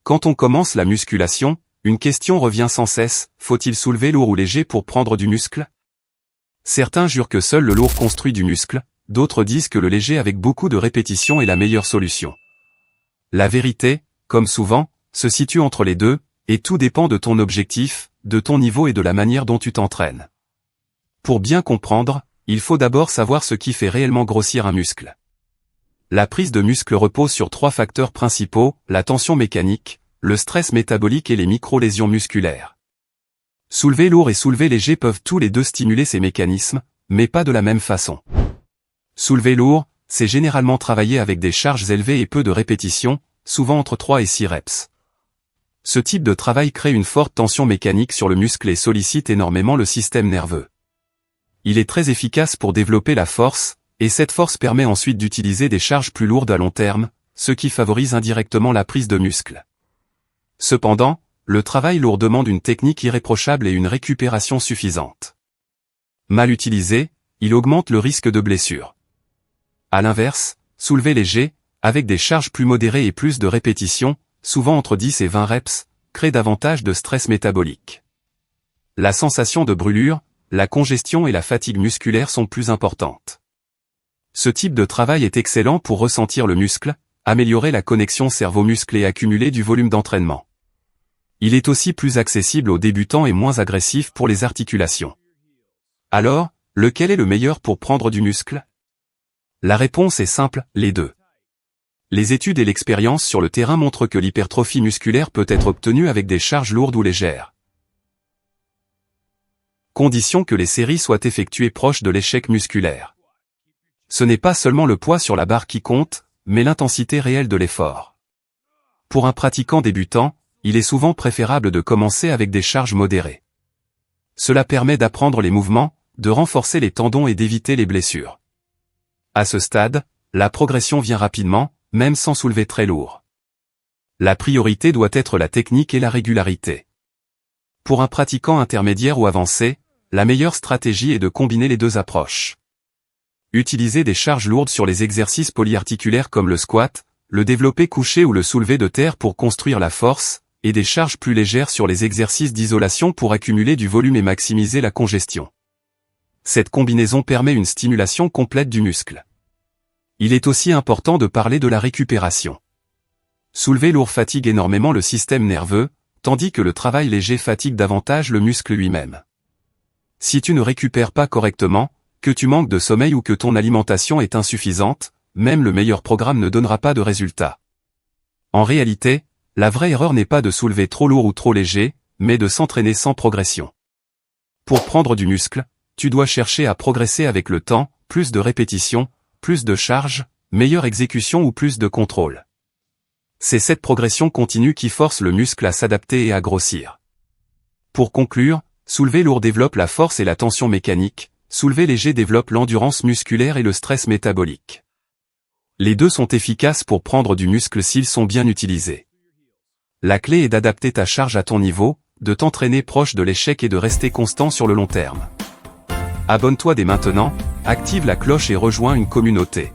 Quand on commence la musculation, une question revient sans cesse, faut-il soulever lourd ou léger pour prendre du muscle? Certains jurent que seul le lourd construit du muscle, d'autres disent que le léger avec beaucoup de répétitions est la meilleure solution. La vérité, comme souvent, se situe entre les deux, et tout dépend de ton objectif, de ton niveau et de la manière dont tu t'entraînes. Pour bien comprendre, il faut d'abord savoir ce qui fait réellement grossir un muscle. La prise de muscle repose sur 3 facteurs principaux, la tension mécanique, le stress métabolique et les micro-lésions musculaires. Soulever lourd et soulever léger peuvent tous les deux stimuler ces mécanismes, mais pas de la même façon. Soulever lourd, c'est généralement travailler avec des charges élevées et peu de répétitions, souvent entre 3 et 6 reps. Ce type de travail crée une forte tension mécanique sur le muscle et sollicite énormément le système nerveux. Il est très efficace pour développer la force, et cette force permet ensuite d'utiliser des charges plus lourdes à long terme, ce qui favorise indirectement la prise de muscle. Cependant, le travail lourd demande une technique irréprochable et une récupération suffisante. Mal utilisé, il augmente le risque de blessure. À l'inverse, soulever léger, avec des charges plus modérées et plus de répétitions, souvent entre 10 et 20 reps, crée davantage de stress métabolique. La sensation de brûlure, la congestion et la fatigue musculaire sont plus importantes. Ce type de travail est excellent pour ressentir le muscle, améliorer la connexion cerveau-muscle et accumuler du volume d'entraînement. Il est aussi plus accessible aux débutants et moins agressif pour les articulations. Alors, lequel est le meilleur pour prendre du muscle? La réponse est simple, les deux. Les études et l'expérience sur le terrain montrent que l'hypertrophie musculaire peut être obtenue avec des charges lourdes ou légères. Condition que les séries soient effectuées proches de l'échec musculaire. Ce n'est pas seulement le poids sur la barre qui compte, mais l'intensité réelle de l'effort. Pour un pratiquant débutant, il est souvent préférable de commencer avec des charges modérées. Cela permet d'apprendre les mouvements, de renforcer les tendons et d'éviter les blessures. À ce stade, la progression vient rapidement, même sans soulever très lourd. La priorité doit être la technique et la régularité. Pour un pratiquant intermédiaire ou avancé, la meilleure stratégie est de combiner les deux approches. Utiliser des charges lourdes sur les exercices polyarticulaires comme le squat, le développé couché ou le soulevé de terre pour construire la force, et des charges plus légères sur les exercices d'isolation pour accumuler du volume et maximiser la congestion. Cette combinaison permet une stimulation complète du muscle. Il est aussi important de parler de la récupération. Soulever lourd fatigue énormément le système nerveux, tandis que le travail léger fatigue davantage le muscle lui-même. Si tu ne récupères pas correctement, que tu manques de sommeil ou que ton alimentation est insuffisante, même le meilleur programme ne donnera pas de résultat. En réalité, la vraie erreur n'est pas de soulever trop lourd ou trop léger, mais de s'entraîner sans progression. Pour prendre du muscle, tu dois chercher à progresser avec le temps, plus de répétitions, plus de charges, meilleure exécution ou plus de contrôle. C'est cette progression continue qui force le muscle à s'adapter et à grossir. Pour conclure, soulever lourd développe la force et la tension mécanique, soulever léger développe l'endurance musculaire et le stress métabolique. Les deux sont efficaces pour prendre du muscle s'ils sont bien utilisés. La clé est d'adapter ta charge à ton niveau, de t'entraîner proche de l'échec et de rester constant sur le long terme. Abonne-toi dès maintenant, active la cloche et rejoins une communauté.